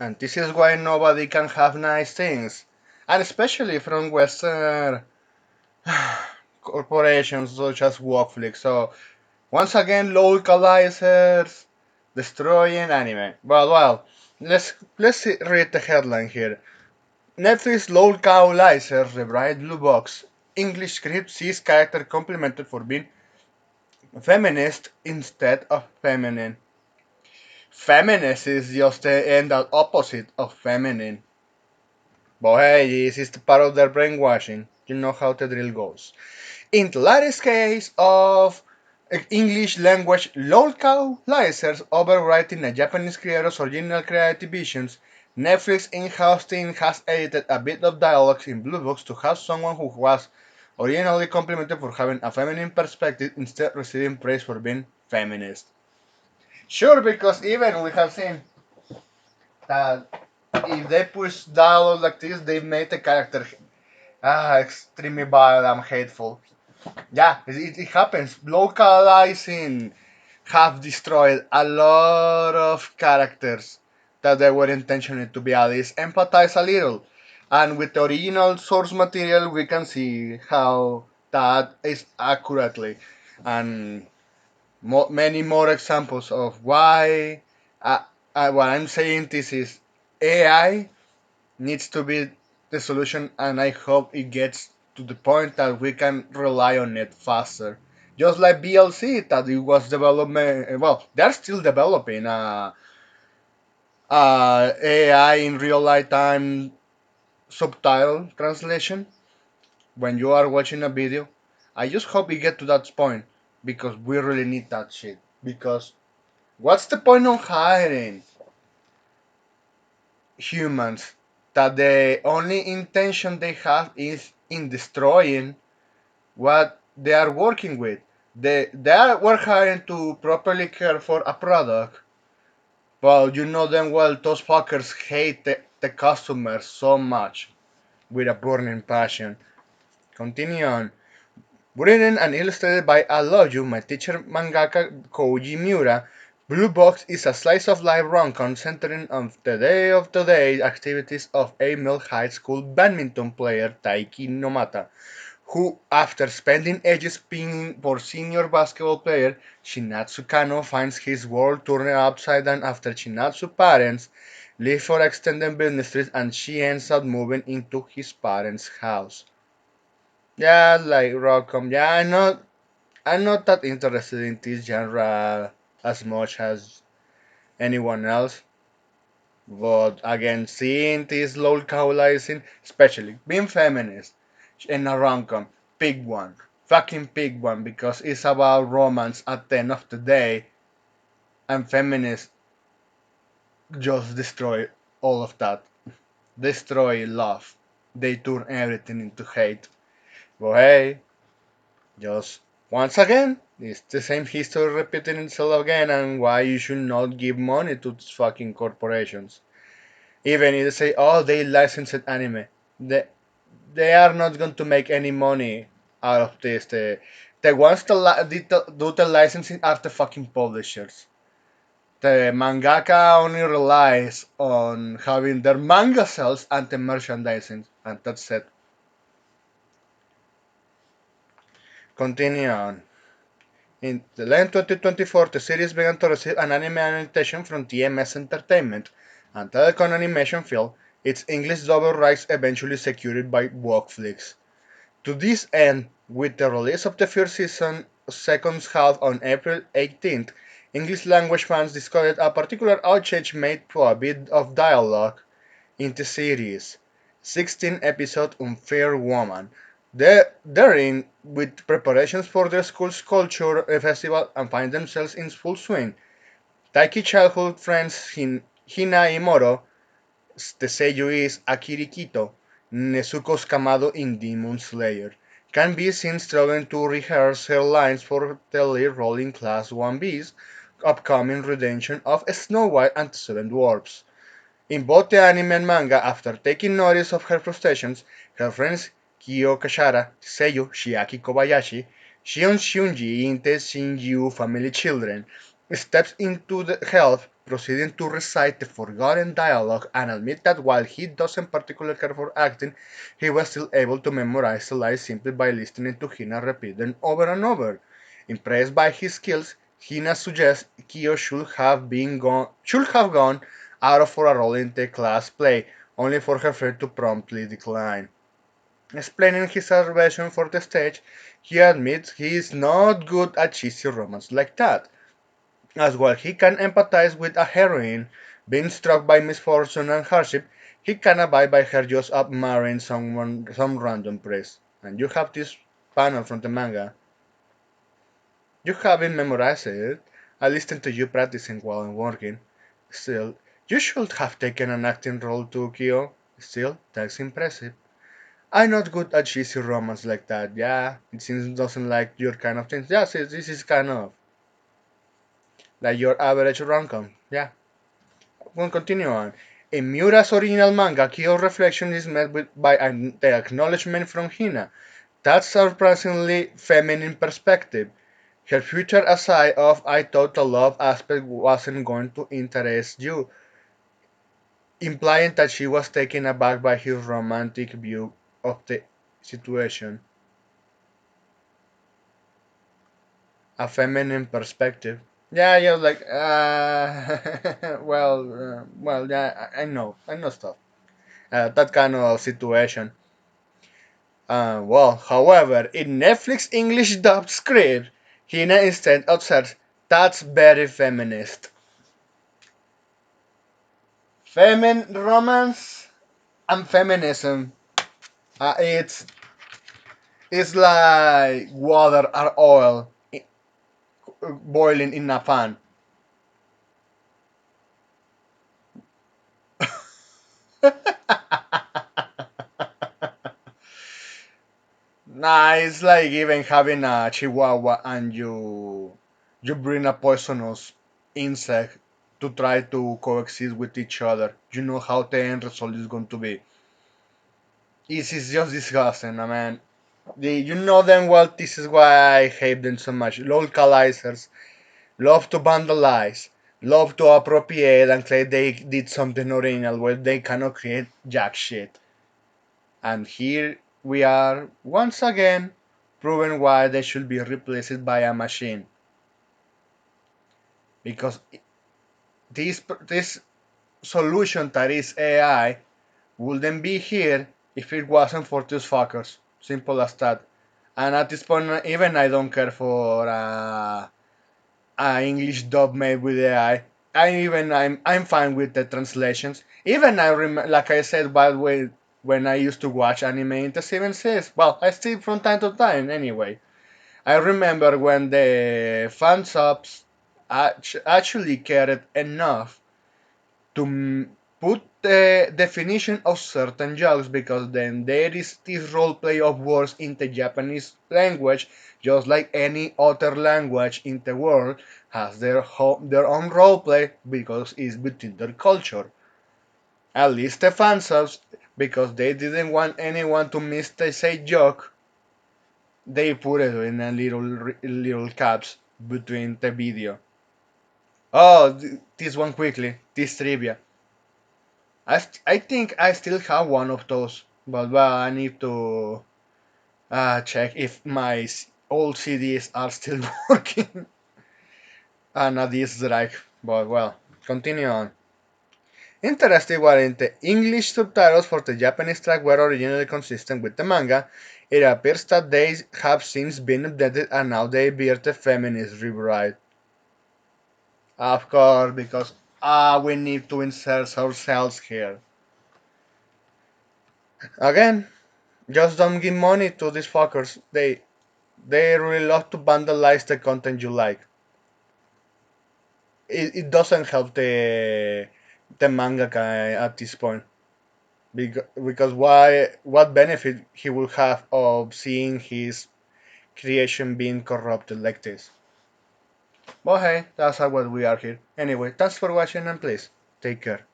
And this is why nobody can have nice things. And especially from Western corporations such as Netflix. So, once again, localizers destroying anime. But well, read the headline here. Netflix Lolcowlizers, the bright blue box. English script sees character complimented for being feminist instead of feminine. Feminist is just the end opposite of feminine. But hey, this is part of their brainwashing. You know how the drill goes. In the latest case of English language localizers overwriting a Japanese creator's original creative visions, Netflix in-house team has edited a bit of dialogues in Blue Box to have someone who was originally complimented for having a feminine perspective instead receiving praise for being feminist. Sure, because even we have seen that if they push dialogue like this, they make the character extremely bad and hateful. Yeah, it happens. Localizing have destroyed a lot of characters that they were intended to be at least empathize a little. And with the original source material, we can see how that is accurately. And many more examples of why what I'm saying this is AI needs to be the solution, and I hope it gets to the point that we can rely on it faster. Just like BLC, that it was development. Well, they're still developing AI in real life time subtitle translation when you are watching a video. I just hope we get to that point because we really need that shit. Because what's the point of hiring humans that the only intention they have is in destroying what they are working with? They are work hiring to properly care for a product, but you know them well those fuckers hate the customers so much with a burning passion. Continue on. Written and illustrated by I Love You, my teacher mangaka Koji Miura, Blue Box is a slice of life rom-com centering on the day-to-day activities of a male high school badminton player Taiki Nomata, who, after spending ages pinging for senior basketball player Shinatsu Kano, finds his world turned upside down after Shinatsu's parents leave for extended business trips and she ends up moving into his parents' house. Yeah, like rom-com. Yeah, I'm not that interested in this genre as much as anyone else. But again, seeing this localizing, especially being feminist in a rom-com, pick one. Fucking pick one because it's about romance at the end of the day, and feminists just destroy all of that. Destroy love. They turn everything into hate. But hey, just once again, it's the same history repeating itself again, and why you should not give money to these fucking corporations. Even if they say, oh, they licensed anime, they, they are not going to make any money out of this. The ones that do the licensing are the fucking publishers. The mangaka only relies on having their manga sales and the merchandising, and that's it. Continue on. In the late 2024, the series began to receive an anime adaptation from TMS Entertainment, and Telecom Animation Film, its English double rights eventually secured by Netflix. To this end, with the release of the first season second half on April 18th, English language fans discovered a particular outrage made for a bit of dialogue in the series. 16 episode Unfair Woman. They're in with preparations for their school's culture festival and find themselves in full swing. Taiki childhood friends Hina Imoro, the seiyuu is Akiri Kito, Nezuko's Kamado in Demon Slayer, can be seen struggling to rehearse her lines for the lead role in Class 1B's upcoming rendition of Snow White and the Seven Dwarfs. In both the anime and manga, after taking notice of her frustrations, her friends Kyo Kashara, Seiyu Shiaki Kobayashi, Shion Shunji in the Shinju family children, steps in to help proceeding to recite the forgotten dialogue and admit that while he doesn't particularly care for acting, he was still able to memorize the lines simply by listening to Hina repeat them over and over. Impressed by his skills, Hina suggests Kyo should have gone out for a role in the class play, only for her friend to promptly decline. Explaining his reservation for the stage, he admits he is not good at cheesy romance like that. As while he can empathize with a heroine being struck by misfortune and hardship, he can abide by her just up marrying some random priest. And you have this panel from the manga. You haven't memorized it. I listened to you practicing while I'm working. Still, you should have taken an acting role too, Kyo. Still, that's impressive. I'm not good at cheesy romance like that. Yeah, it seems doesn't like your kind of thing. Yeah, see, this is kind of like your average rom-com. Yeah, we'll continue on. In Miura's original manga, Kyo's reflection is met by the acknowledgement from Hina. That's surprisingly feminine perspective. Her future aside of I thought the love aspect wasn't going to interest you, implying that she was taken aback by his romantic view of the situation. A feminine perspective. Yeah, you're like, yeah, I know stuff. That kind of situation. However, in Netflix English dubbed script, Hina instead observes, that's very feminist. Femin romance and feminism, it's like water or oil boiling in a pan. Nah, it's like even having a chihuahua and you bring a poisonous insect to try to coexist with each other. You know how the end result is going to be. It's just disgusting, I mean. You know them well, this is why I hate them so much. Lolcowlizers love to vandalize, love to appropriate and claim they did something original where they cannot create jack shit. And here we are once again proving why they should be replaced by a machine. Because this solution that is AI wouldn't be here if it wasn't for these fuckers. Simple as that. And at this point, even I don't care for a English dub made with AI. I'm fine with the translations. Even like I said, by the way, when I used to watch anime in the 70s, well, I still from time to time anyway. I remember when the fan subs actually cared enough to put the definition of certain jokes because then there is this roleplay of words in the Japanese language, just like any other language in the world has their own roleplay because it's within their culture. At least the fan subs, because they didn't want anyone to miss the say joke, they put it in a little caps between the video. Oh, this one quickly, this trivia. I think I still have one of those, but well, I need to check if my old CDs are still working. And a disk drive, but well, continue on. Interesting, while in the English subtitles for the Japanese track were originally consistent with the manga, it appears that they have since been updated and now they bear the feminist rewrite. Of course, because we need to insert ourselves here. Again, just don't give money to these fuckers. They really love to vandalize the content you like. It doesn't help the mangaka at this point because why? What benefit he will have of seeing his creation being corrupted like this? But hey, that's how what we are here. Anyway, thanks for watching and please take care.